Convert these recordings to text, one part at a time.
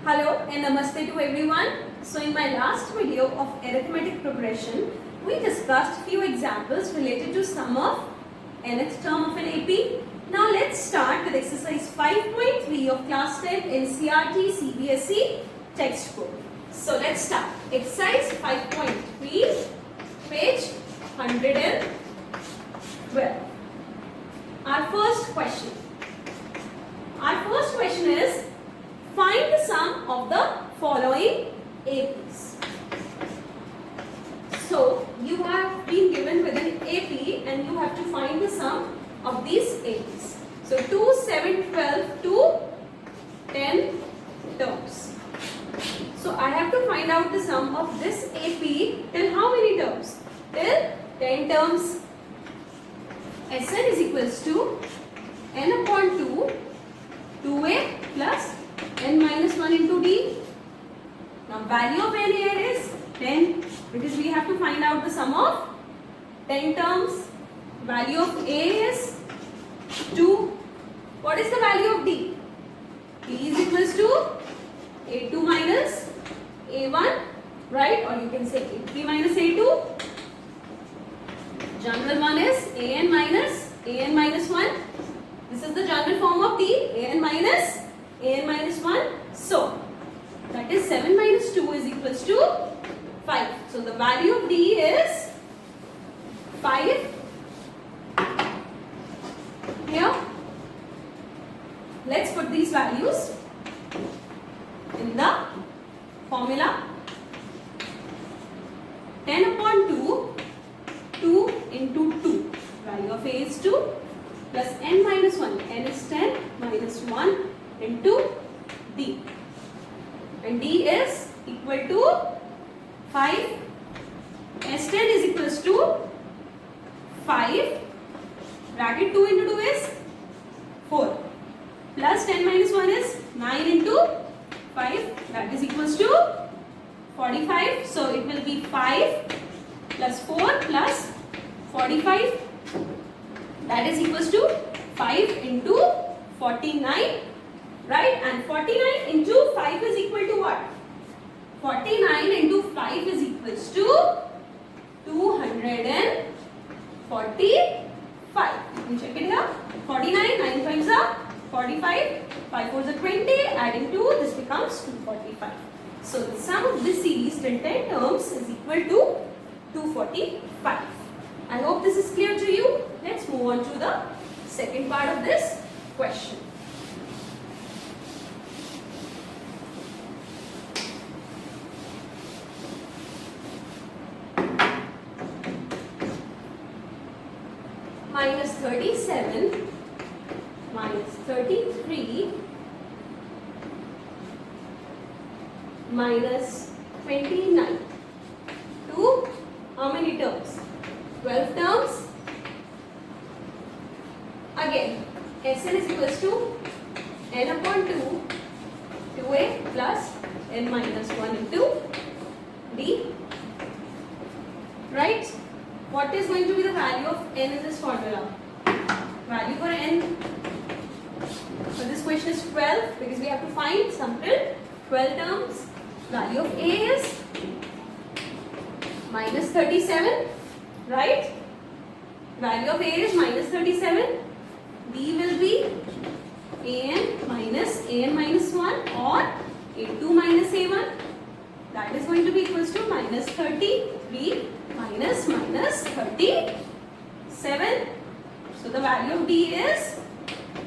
Hello and namaste to everyone. So in my last video of arithmetic progression, we discussed few examples related to sum of nth term of an AP. Now let's start with exercise 5.3 of class 10 NCERT CBSE textbook. So let's start. Exercise 5.3, page 112. Our first question is, find the sum of the following APs. So you have been given with an AP and you have to find the sum of these APs. So 2, 7, 12 to 10 terms. So I have to find out the sum of this AP till how many terms? Till 10 terms. Sn is equals to n upon 2, 2a plus n minus 1 into d. Now value of n here is 10 because we have to find out the sum of 10 terms. Value of a is 2. What is the value of d? d is equals to a2 minus a1, right? Or you can say a3 minus a2. General one is an minus 1. This is the general form of d, an minus 1. So that is 7 minus 2 is equals to 5. So the value of d is 5. Here, let's put these values in the formula. 10 upon 2, 2 into 2. Value of a is 2 plus n minus 1. n is 10 minus 1 into d. And d is equal to 5. S10 is equals to 5. Bracket 2 into 2 is 4. Plus 10 minus 1 is 9 into 5. That is equals to 45. So it will be 5 plus 4 plus 45. That is equals to 5 into 49. Right? And 49 into 5 is equal to what? 49 into 5 is equals to 245. You can check it here. 49, 9 5s are 45, 5 4s are 20, adding 2, this becomes 245. So the sum of this series till 10 terms is equal to 245. I hope this is clear to you. Let's move on to the second part of this question. Minus 37 minus 33 minus 29 to how many terms? 12 terms. Again, Sn is equals to n upon 2, 2a plus n minus 1 into d. Right? What is going to be the value of n in this formula? Value for n for this question is 12 because we have to find sum till 12 terms. Value of a is minus 37, right? Value of a is minus 37. b will be an minus 1 or a2 minus a1. That is going to be equals to minus 33 minus 37. So the value of d is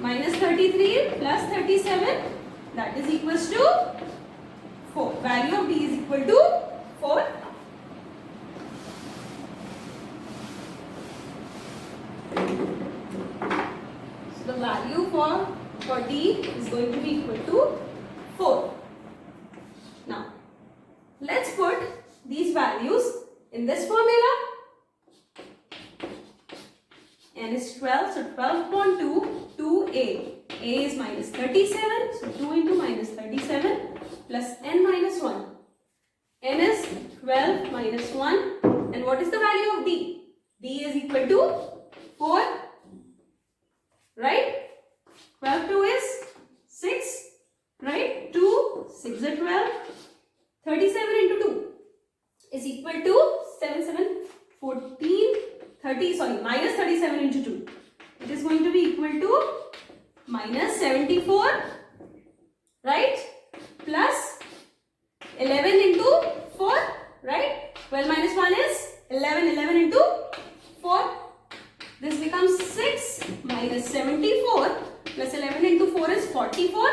minus 33 plus 37. That is equals to 4. Value of d is equal to 4. So the value for d is going to be equal to 4. Now, let's put these values in this formula. N is 12, so 12 upon 2, 2a. a is minus 37, so 2 into minus 37 plus n minus 1. n is 12 minus 1. And what is the value of d? d is equal to 4. Right? 12 2 is 6. Right? 2, 6 are 37 into 2. It is going to be equal to minus 74, right? Plus 11 into 4, right? 12 minus 1 is 11. 11 into 4. This becomes 6 minus 74 plus 11 into 4 is 44.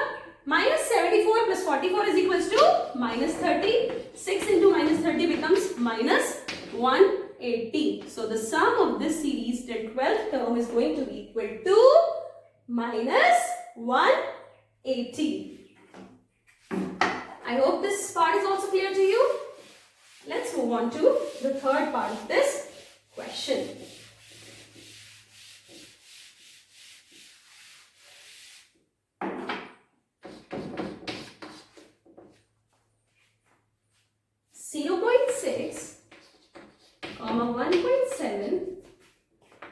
Minus 74 plus 44 is equals to minus 30. 6 into minus 30 becomes minus 180. So the sum of this series, the 12th term, is going to be equal to minus 180. I hope this part is also clear to you. Let's move on to the third part of this question. Comma 1.7,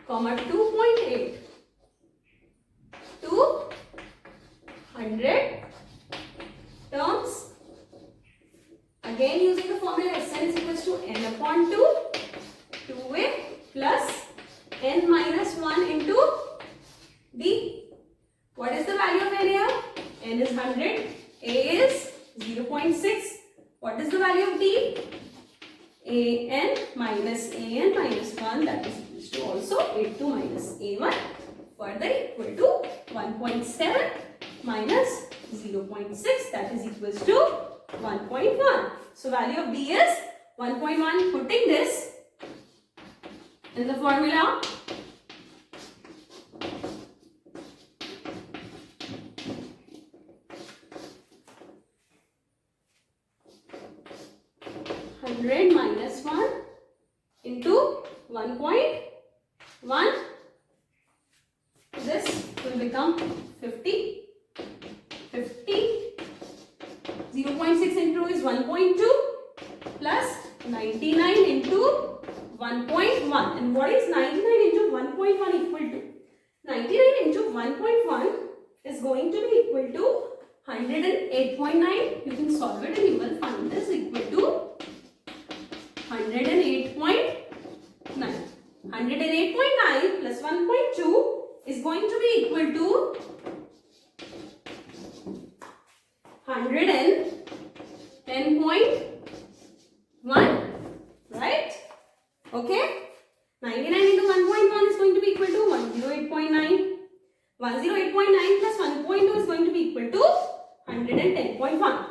comma 2.8 to 100 terms. Again, using the formula Sn is equals to n upon 2, 2a plus n minus 1 into d. What is the value of n here? N is 100, a is 0.6. What is the value of d? an minus 1, that is equals to also a2 minus a1, further equal to 1.7 minus 0.6, that is equals to 1.1. So value of d is 1.1. Putting this in the formula, minus 1 into 1.1, this will become 50. 0.6 into is 1.2 plus 99 into 1.1. And what is 99 into 1.1 equal to? 99 into 1.1 is going to be equal to 108.9. You can solve it and you will find this equal to 108.9. 108.9 plus 1.2 is going to be equal to 110.1, right? Okay. 99 into 1.1 is going to be equal to 108.9. 108.9 plus 1.2 is going to be equal to 110.1.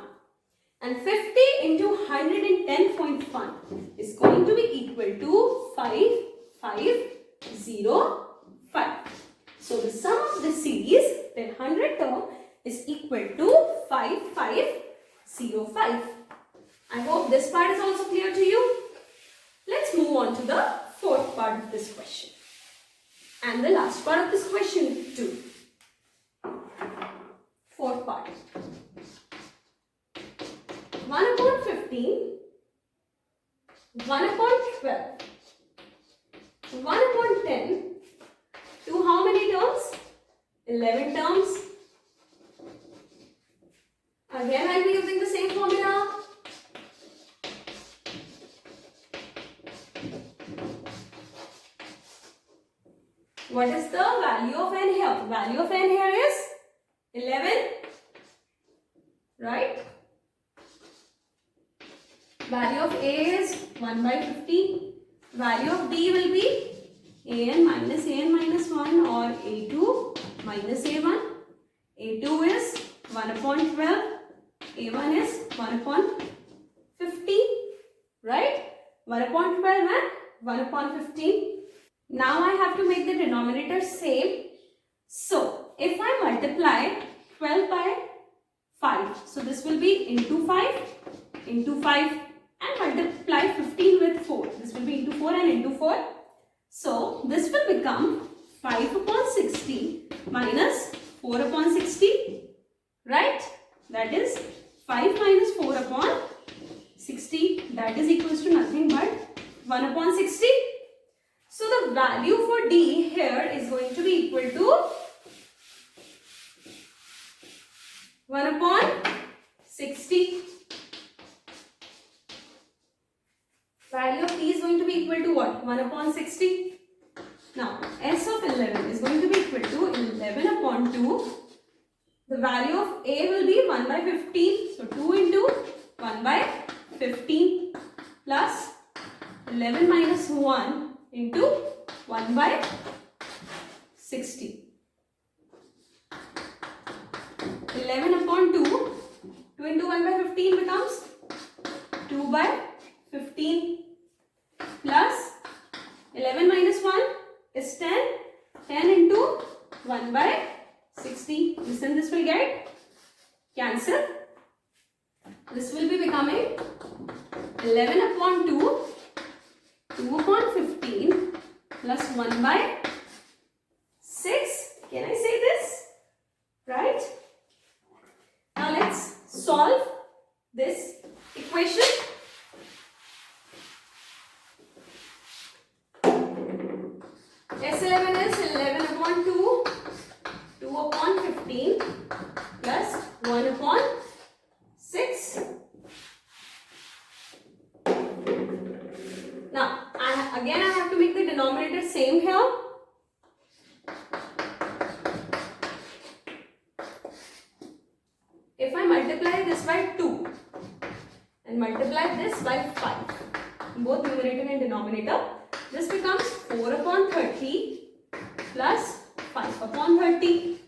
And 50 into 110.1 is going to be equal to 5505. So the sum of this series, the 100 term, is equal to 5505. I hope this part is also clear to you. Let's move on to the fourth part of this question. And the last part of this question too. Fourth part. 1 upon 15, 1 upon 12, 1 upon 10, to how many terms? 11 terms. Again, I will be using the same formula. What is the value of n here? Value of n here is 11, right? Value of a is 1 by 50. Value of d will be an minus 1 or a2 minus a1. a2 is 1 upon 12. a1 is 1 upon 50. Right? 1 upon 12 and 1 upon 15. Now I have to make the denominator same. So, if I multiply 12 by 5, so this will be into 5, and multiply 15 with 4. This will be into 4 and into 4. So, this will become 5 upon 60 minus 4 upon 60. Right? That is 5 minus 4 upon 60. That is equals to nothing but 1 upon 60. So, the value for D here is going to be equal to 1 upon 60. Value of D is going to be equal to what? 1 upon 60. Now, n value of A will be 1 by 15. So 2 into 1 by 15 plus 11 minus 1 into 1 by 60. 11 upon 2. 2 into 1 by 15 becomes 2 by 15 plus 11 minus 1 is 10. 10 into 1 by 60. Listen, this will get cancelled. This will be becoming 11 upon 2, 2 upon 15 plus 1 by 6. Can I say this? Right? Now let's solve this equation. S11 is 11 upon 2, 2 upon 15 plus 1 upon 6. Now, again I have to make the denominator same here. If I multiply this by 2 and multiply this by 5, both numerator and denominator, this becomes 4 upon 30 plus 5 upon 30.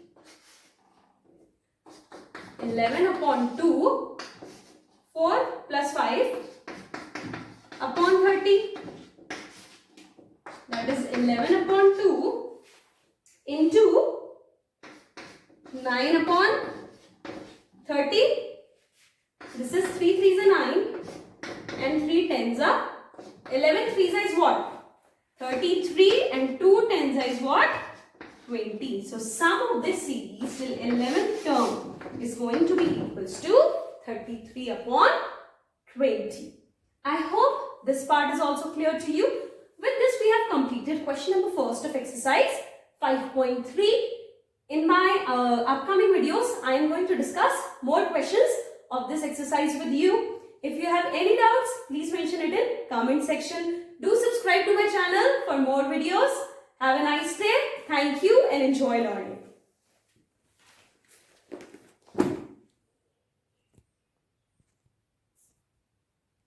11 upon 2, 4 plus 5 upon 30. That is 11 upon 2 into 9 upon 30. This is 3 3s are 9 and 3 10s are 11 3s is what? 33 and 2 10s is what? 20. So sum of this series till 11th term is going to be equals to 33 upon 20. I hope this part is also clear to you. With this we have completed question number first of exercise 5.3. In my upcoming videos I am going to discuss more questions of this exercise with you. If you have any doubts, please mention it in comment section. Do subscribe to my channel for more videos. Have a nice day. Thank you and enjoy learning.